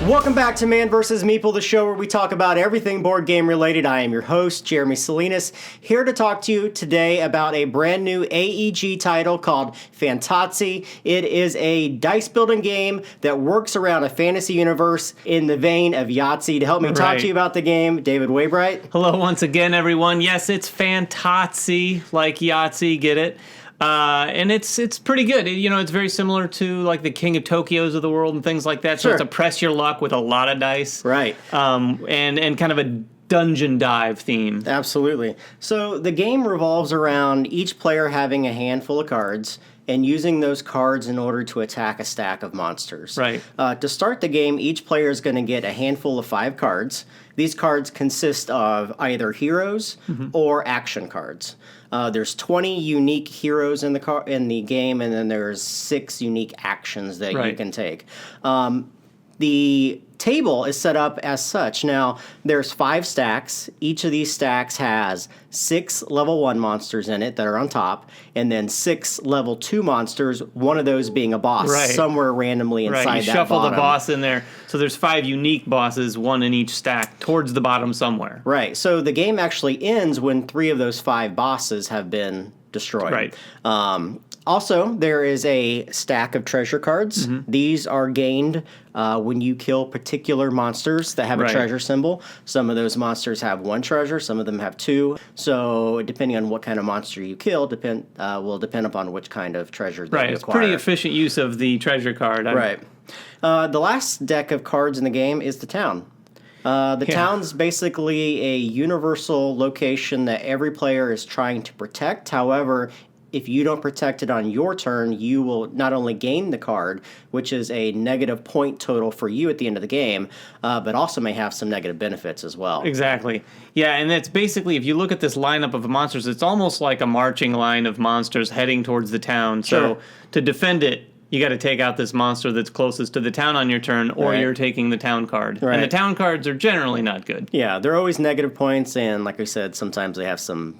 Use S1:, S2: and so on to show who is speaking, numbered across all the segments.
S1: Welcome back to Man vs. Meeple, the show where we talk about everything board game related. I am your host, Jeremy Salinas, here to talk to you today about a brand new AEG title called Fantahzee. It is a dice building game that works around a fantasy universe in the vein of Yahtzee. To help me talk to you about the game, David Waybright.
S2: Hello once again, everyone. Yes, it's Fantahzee, like Yahtzee, get it? And it's pretty good. It's very similar to like the King of Tokyos of the world and things like that. So it's a press your luck with a lot of dice.
S1: Right.
S2: And kind of a dungeon dive theme.
S1: Absolutely. So the game revolves around each player having a handful of cards and using those cards in order to attack a stack of monsters.
S2: Right.
S1: To start the game, each player is going to get a handful of 5 cards. These cards consist of either heroes or action cards. There's 20 unique heroes in the game, and then there's 6 unique actions that you can take. The table is set up as such. Now, there's 5 stacks. Each of these stacks has 6 level 1 monsters in it that are on top, and then 6 level 2 monsters, one of those being a boss somewhere randomly inside that bottom.
S2: You shuffle the boss in there. So there's 5 unique bosses, one in each stack, towards the bottom somewhere.
S1: Right. So the game actually ends when 3 of those 5 bosses have been destroyed.
S2: Right.
S1: Also, there is a stack of treasure cards. These are gained when you kill particular monsters that have a treasure symbol. Some of those monsters have 1 treasure, some of them have 2. So depending on what kind of monster you kill, will depend upon which kind of treasure that you acquire.
S2: It's pretty efficient use of the treasure card.
S1: The last deck of cards in the game is the town. The town's basically a universal location that every player is trying to protect. However, if you don't protect it on your turn, you will not only gain the card, which is a negative point total for you at the end of the game, but also may have some negative benefits as well.
S2: Exactly. Yeah, and it's basically, if you look at this lineup of monsters, it's almost like a marching line of monsters heading towards the town. So to defend it, you got to take out this monster that's closest to the town on your turn, or you're taking the town card. And the town cards are generally not good.
S1: Yeah, they're always negative points, and like we said, sometimes they have some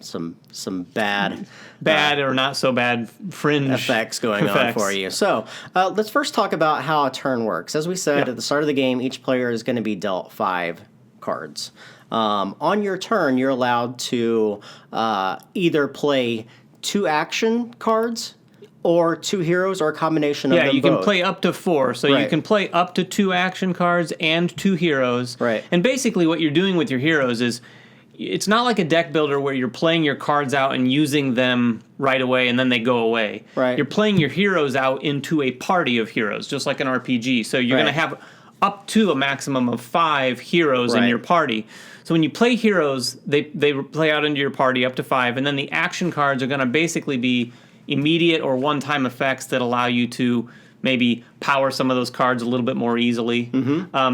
S1: bad
S2: or not so bad fringe
S1: effects going on for you. So let's first talk about how a turn works. As we said at the start of the game, each player is going to be dealt 5 cards. On your turn, you're allowed to either play 2 action cards, or 2 heroes, or a combination of them both.
S2: Yeah, you can play up to 4. So you can play up to 2 action cards and 2 heroes.
S1: Right.
S2: And basically what you're doing with your heroes is, it's not like a deck builder where you're playing your cards out and using them right away and then they go away.
S1: Right.
S2: You're playing your heroes out into a party of heroes, just like an RPG. So you're going to have up to a maximum of 5 heroes in your party. So when you play heroes, they play out into your party up to 5, and then the action cards are going to basically be immediate or one-time effects that allow you to maybe power some of those cards a little bit more easily.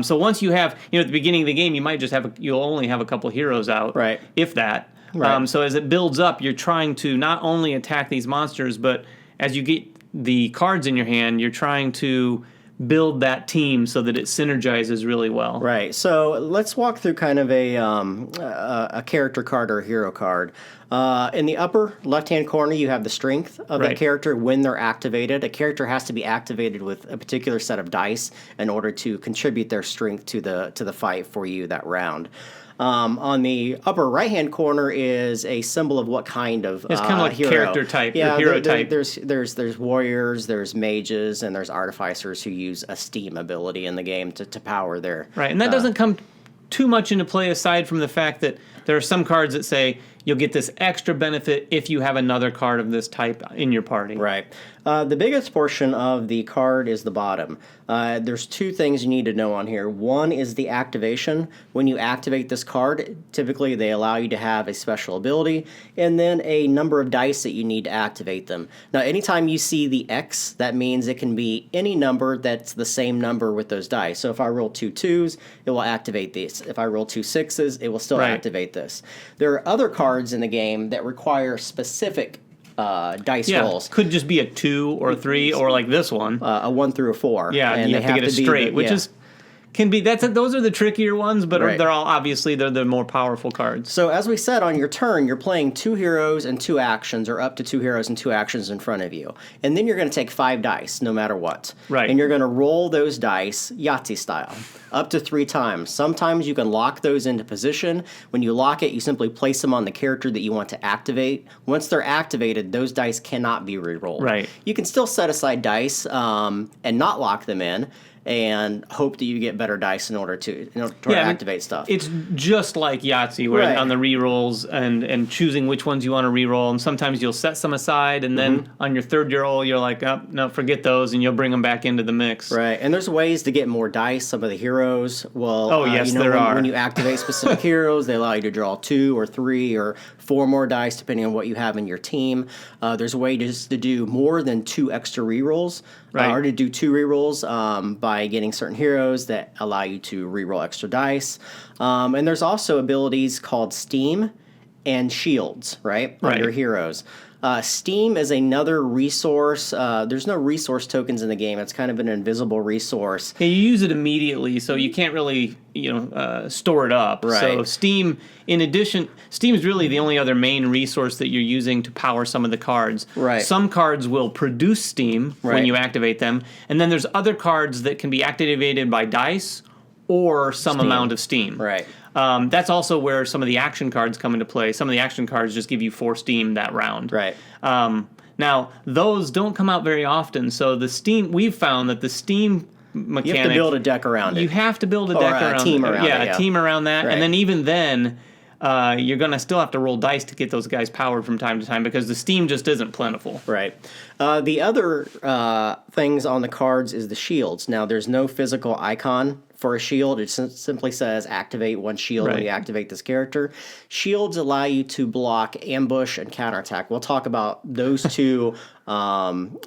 S2: So once you have, at the beginning of the game, you might just you'll only have a couple heroes out, if that. So as it builds up, you're trying to not only attack these monsters, but as you get the cards in your hand, you're trying to build that team so that it synergizes really well.
S1: Right. So let's walk through kind of a character card or a hero card. In the upper left-hand corner, you have the strength of that character when they're activated. A character has to be activated with a particular set of dice in order to contribute their strength to the fight for you that round. On the upper right-hand corner is a symbol of what kind of
S2: it's kind of like
S1: hero.
S2: Character type, hero type.
S1: There's warriors, there's mages, and there's artificers who use a steam ability in the game to power their...
S2: Right, and that doesn't come too much into play aside from the fact that there are some cards that say you'll get this extra benefit if you have another card of this type in your party.
S1: Right. The biggest portion of the card is the bottom. There's 2 things you need to know on here. One is the activation. When you activate this card, typically they allow you to have a special ability, and then a number of dice that you need to activate them. Now, anytime you see the X, that means it can be any number that's the same number with those dice. So if I roll 2 2s, it will activate these. If I roll 2 6s, it will still activate this. There are other cards in the game that require specific dice rolls.
S2: Could just be a 2 or a 3, or like this one.
S1: A 1 through a 4.
S2: Yeah,
S1: and
S2: you have to get it straight, which is can be those are the trickier ones, but
S1: Right.
S2: they're all obviously they're the more powerful cards.
S1: So as we said, on your turn, you're playing 2 heroes and 2 actions, or up to 2 heroes and 2 actions in front of you. And then you're going to take 5 dice, no matter what.
S2: Right.
S1: And you're going to roll those dice, Yahtzee style, up to 3 times. Sometimes you can lock those into position. When you lock it, you simply place them on the character that you want to activate. Once they're activated, those dice cannot be re-rolled.
S2: Right.
S1: You can still set aside dice and not lock them in, and hope that you get better dice in order to activate stuff.
S2: It's just like Yahtzee, where
S1: Right.
S2: on the re-rolls and choosing which ones you want to re-roll, and sometimes you'll set some aside, and then on your third roll, you're like, oh, no, forget those, and you'll bring them back into the mix.
S1: Right, and there's ways to get more dice. Some of the heroes will,
S2: yes, there are.
S1: When you activate specific heroes, they allow you to draw 2 or 3 or 4 more dice, depending on what you have in your team. There's ways to do more than 2 extra rerolls,
S2: Right.
S1: or to do 2 rerolls by getting certain heroes that allow you to reroll extra dice. And there's also abilities called Steam and Shields, right, on
S2: Right.
S1: your heroes. Steam is another resource. There's no resource tokens in the game. It's kind of an invisible resource.
S2: Yeah, you use it immediately, so you can't really, store it up.
S1: Right.
S2: So Steam, in addition, Steam is really the only other main resource that you're using to power some of the cards.
S1: Right.
S2: Some cards will produce Steam when
S1: Right.
S2: you activate them, and then there's other cards that can be activated by dice or some amount of Steam.
S1: Right.
S2: That's also where some of the action cards come into play. Some of the action cards just give you 4 Steam that round.
S1: Right.
S2: Now, those don't come out very often, so the Steam, we've found that the Steam mechanic...
S1: You have to build a deck around it.
S2: You have to build a
S1: Or
S2: deck
S1: a
S2: around
S1: team around it,
S2: a
S1: yeah.
S2: team around that.
S1: Right.
S2: And then even then, you're going to still have to roll dice to get those guys powered from time to time because the Steam just isn't plentiful.
S1: Right. The other things on the cards is the shields. Now, there's no physical icon for a shield. It simply says activate 1 shield when
S2: Right.
S1: you activate this character. Shields allow you to block ambush and counterattack. We'll talk about those 2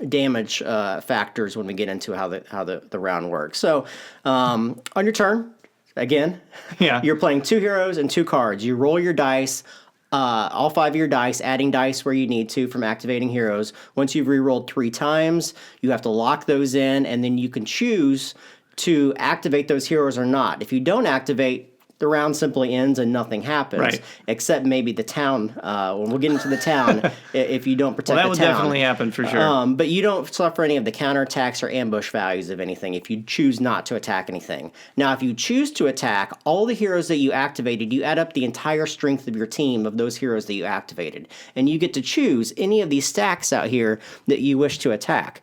S1: damage factors when we get into how the round works. So on your turn, again,
S2: Yeah.
S1: you're playing 2 heroes and 2 cards. You roll your dice. All 5 of your dice, adding dice where you need to from activating heroes. Once you've re-rolled 3 times, you have to lock those in, and then you can choose to activate those heroes or not. If you don't activate, the round simply ends and nothing happens,
S2: Right.
S1: except maybe the town. When we'll get into the town, if you don't protect
S2: Well, that
S1: the
S2: would
S1: town.
S2: definitely happen for sure.
S1: But you don't suffer any of the counterattacks or ambush values of anything if you choose not to attack anything. Now, if you choose to attack, all the heroes that you activated, you add up the entire strength of your team of those heroes that you activated. And you get to choose any of these stacks out here that you wish to attack.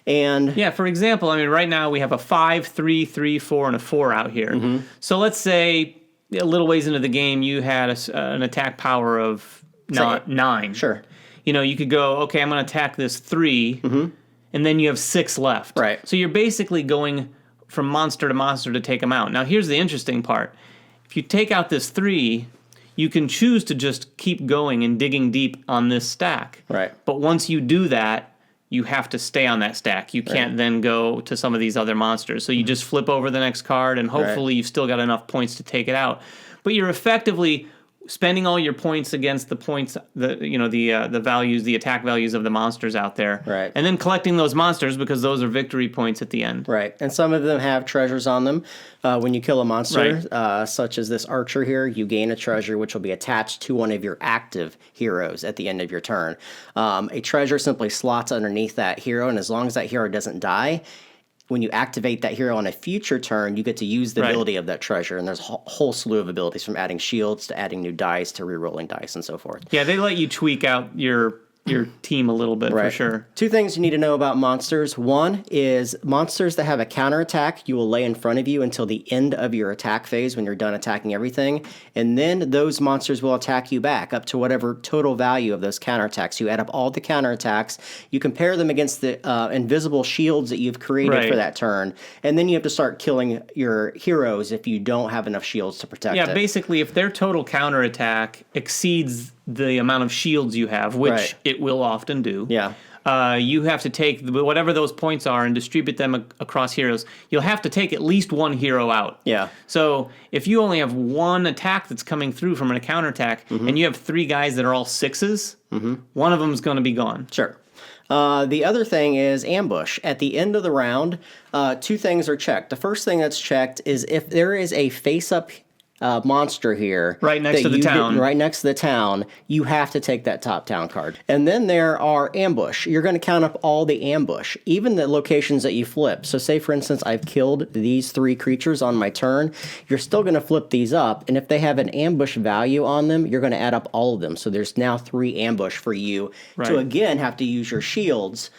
S1: And
S2: Yeah, for example, I mean, right now we have a 5, 3, 3, 4, and a 4 out here.
S1: Mm-hmm.
S2: So let's say a little ways into the game, you had an attack power of 9.
S1: Sure.
S2: You could go, okay, I'm going to attack this 3, and then you have 6 left.
S1: Right.
S2: So you're basically going from monster to monster to take them out. Now, here's the interesting part. If you take out this 3, you can choose to just keep going and digging deep on this stack.
S1: Right.
S2: But once you do that, you have to stay on that stack. You can't then go to some of these other monsters. So you just flip over the next card, and hopefully you've still got enough points to take it out. But you're effectively spending all your points against the points, the values, the attack values of the monsters out there.
S1: Right.
S2: And then collecting those monsters because those are victory points at the end.
S1: Right, and some of them have treasures on them. When you kill a monster,
S2: Right.
S1: Such as this archer here, you gain a treasure which will be attached to one of your active heroes at the end of your turn. A treasure simply slots underneath that hero, and as long as that hero doesn't die, when you activate that hero on a future turn, you get to use the
S2: Right.
S1: ability of that treasure. And there's a whole slew of abilities, from adding shields to adding new dice to re-rolling dice and so forth.
S2: Yeah, they let you tweak out your team a little bit for sure.
S1: 2 things you need to know about monsters. One is monsters that have a counterattack you will lay in front of you until the end of your attack phase when you're done attacking everything. And then those monsters will attack you back up to whatever total value of those counterattacks. You add up all the counterattacks, you compare them against the invisible shields that you've created
S2: Right.
S1: for that turn, and then you have to start killing your heroes if you don't have enough shields to protect
S2: Yeah,
S1: it.
S2: basically, if their total counterattack exceeds the amount of shields you have, which
S1: Right.
S2: it will often do,
S1: Yeah.
S2: you have to take whatever those points are and distribute them across heroes. You'll have to take at least 1 hero out.
S1: Yeah.
S2: So if you only have 1 attack that's coming through from a counterattack, and you have 3 guys that are all 6s, one of them is going to be gone.
S1: Sure. The other thing is ambush. At the end of the round, two things are checked. The first thing that's checked is if there is a face-up monster here.
S2: Right next to the town.
S1: Right next to the town, you have to take that top town card. And then there are ambush. You're going to count up all the ambush, even the locations that you flip. So say, for instance, I've killed these 3 creatures on my turn. You're still going to flip these up, and if they have an ambush value on them, you're going to add up all of them. So there's now 3 ambush for you to, again, have to use your shields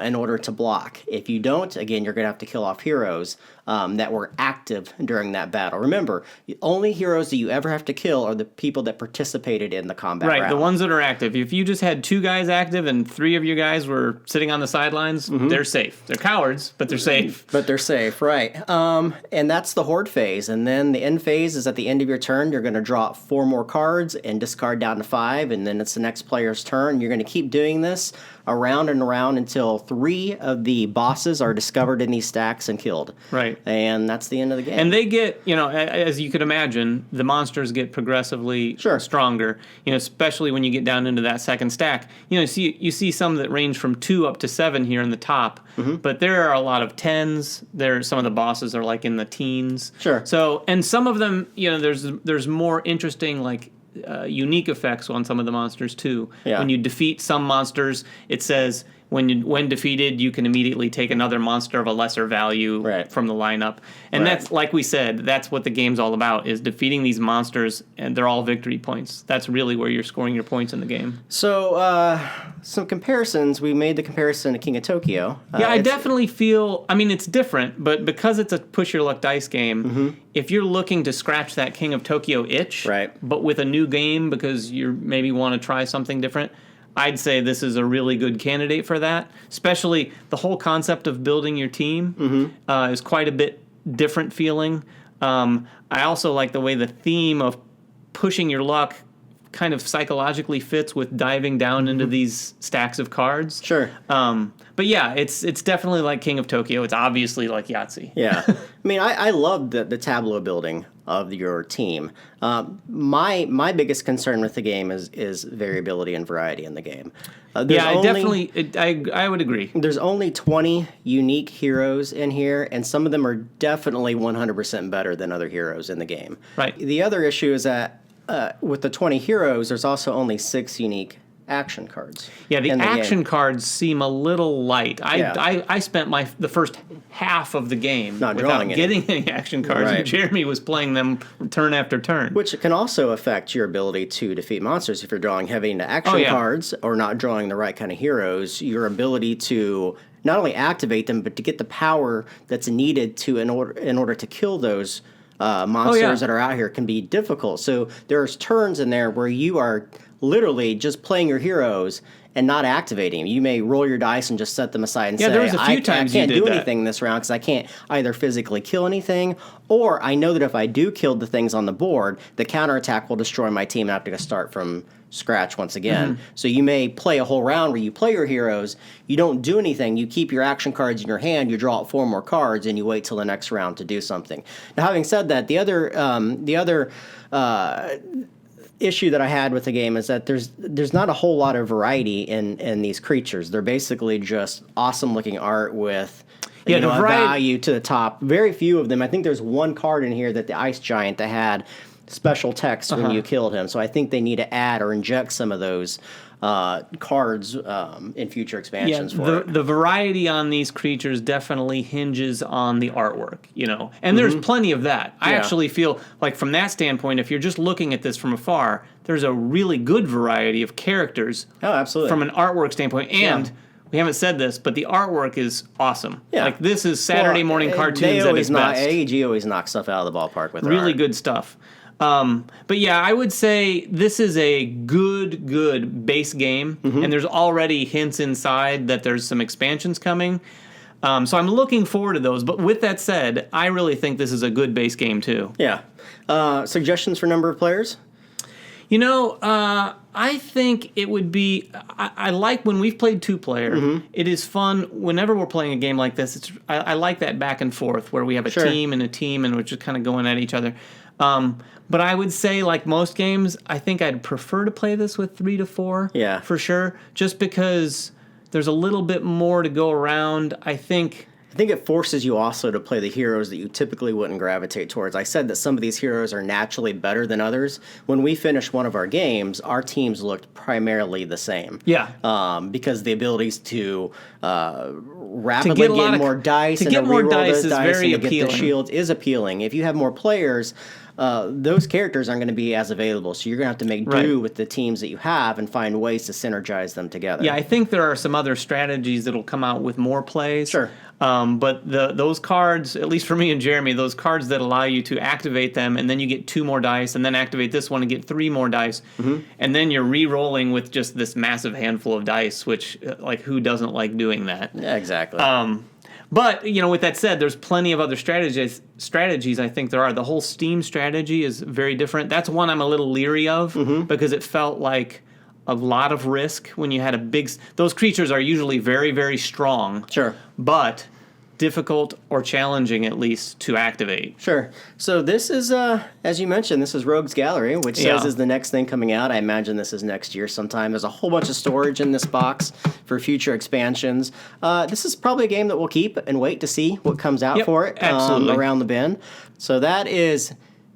S1: in order to block. If you don't, again, you're going to have to kill off heroes that were active during that battle. Remember, the only heroes that you ever have to kill are the people that participated in the combat round.
S2: The ones that are active. If you just had 2 guys active and 3 of you guys were sitting on the sidelines, they're safe. They're cowards, but they're safe.
S1: But they're safe, right. And that's the Horde phase. And then the end phase is at the end of your turn. You're going to draw 4 more cards and discard down to 5, and then it's the next player's turn. You're going to keep doing this around and around until 3 of the bosses are discovered in these stacks and killed.
S2: Right.
S1: And that's the end of the game.
S2: And they get, as you could imagine, the monsters get progressively stronger, especially when you get down into that second stack. You see some that range from 2 up to 7 here in the top, but there are a lot of 10s. Some of the bosses are like in the teens.
S1: Sure.
S2: So, and some of them, there's more interesting, like, unique effects on some of the monsters too.
S1: Yeah.
S2: When you defeat some monsters, it says when defeated, you can immediately take another monster of a lesser value from the lineup. And that's, like we said, that's what the game's all about, is defeating these monsters, and they're all victory points. That's really where you're scoring your points in the game.
S1: So, some comparisons. We made the comparison to King of Tokyo.
S2: I definitely feel, it's different, but because it's a push your luck dice game, if you're looking to scratch that King of Tokyo itch, but with a new game because you maybe want to try something different, I'd say this is a really good candidate for that. Especially the whole concept of building your team is quite a bit different feeling. I also like the way the theme of pushing your luck kind of psychologically fits with diving down into these stacks of cards.
S1: Sure.
S2: But yeah, it's definitely like King of Tokyo. It's obviously like Yahtzee.
S1: Yeah. I love the tableau building of your team. My biggest concern with the game is variability and variety in the game. I would agree. There's only 20 unique heroes in here, and some of them are definitely 100% better than other heroes in the game.
S2: Right.
S1: The other issue is that with the 20 heroes, there's also only 6 unique action cards.
S2: Yeah, the action cards seem a little light. I spent the first half of the game without getting any action cards, and Jeremy was playing them turn after turn.
S1: Which can also affect your ability to defeat monsters. If you're drawing heavy into action cards or not drawing the right kind of heroes, your ability to not only activate them, but to get the power that's needed in order to kill those monsters that are out here can be difficult. So there's turns in there where you are literally just playing your heroes and not activating them. You may roll your dice and just set them aside and say,
S2: there was a few times
S1: I can't do anything this round because I can't either physically kill anything, or I know that if I do kill the things on the board, the counterattack will destroy my team and I have to start from scratch once again. So you may play a whole round where you play your heroes, you don't do anything, you keep your action cards in your hand, you draw out 4 more cards, and you wait till the next round to do something. Now, having said that, the other issue that I had with the game is that there's not a whole lot of variety in these creatures. They're basically just awesome looking art with a value to the top. Very few of them. I think there's one card in here that the Ice Giant that had special text when you killed him. So I think they need to add or inject some of those cards in future expansions for it.
S2: The variety on these creatures definitely hinges on the artwork, and there's plenty of that. I actually feel like from that standpoint, if you're just looking at this from afar, there's a really good variety of characters.
S1: Oh, absolutely.
S2: From an artwork standpoint, and we haven't said this, but the artwork is awesome. Yeah. Like, this is Saturday morning cartoons at its best.
S1: AEG always knocks stuff out of the ballpark with
S2: really
S1: art.
S2: Good stuff. But yeah, I would say this is a good base game, and there's already hints inside that there's some expansions coming. So I'm looking forward to those. But with that said, I really think this is a good base game too.
S1: Yeah. Suggestions for number of players?
S2: I think it would be. I like when we've played 2-player. It is fun whenever we're playing a game like this. I like that back and forth where we have a team and we're just kind of going at each other. But I would say, like most games, I think I'd prefer to play this with 3 to 4.
S1: Yeah,
S2: for sure. Just because There's a little bit more to go around. I think
S1: it forces you also to play the heroes that you typically wouldn't gravitate towards. I said that some of these heroes are naturally better than others. When we finished one of our games, our teams looked primarily the same.
S2: Yeah.
S1: Because the abilities to rapidly get more dice and to reroll those dice and to get the shields is appealing. If you have more players, those characters aren't going to be as available, so you're going to have to make do with the teams that you have and find ways to synergize them together.
S2: Yeah, I think there are some other strategies that'll come out with more plays.
S1: Sure.
S2: But those cards, at least for me and Jeremy, those cards that allow you to activate them and then you get 2 more dice and then activate this one and get 3 more dice, and then you're re-rolling with just this massive handful of dice, which, like, who doesn't like doing that?
S1: Yeah, exactly.
S2: But, with that said, there's plenty of other strategies I think there are. The whole Steam strategy is very different. That's one I'm a little leery of because it felt like a lot of risk when you had a big... Those creatures are usually very, very strong.
S1: Sure.
S2: But difficult or challenging, at least, to activate.
S1: Sure. So this is, as you mentioned, this is Rogue's Gallery, which says is the next thing coming out. I imagine this is next year sometime. There's a whole bunch of storage in this box for future expansions. This is probably a game that we'll keep and wait to see what comes out for it around the bin. So that is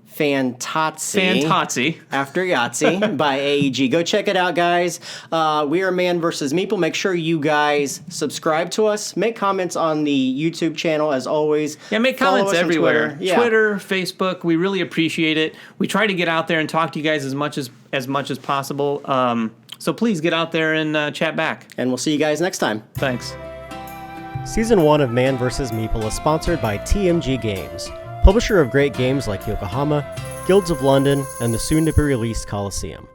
S1: Fantahzee after Yahtzee by AEG. Go check it out, guys. We are Man vs. Meeple. Make sure you guys subscribe to us. Make comments on the YouTube channel, as always.
S2: Yeah, make comments everywhere. Twitter, Facebook. We really appreciate it. We try to get out there and talk to you guys as much as possible. So please get out there and chat back.
S1: And we'll see you guys next time.
S2: Thanks.
S1: Season 1 of Man vs. Meeple is sponsored by TMG Games, publisher of great games like Yokohama, Guilds of London, and the soon-to-be-released Colosseum.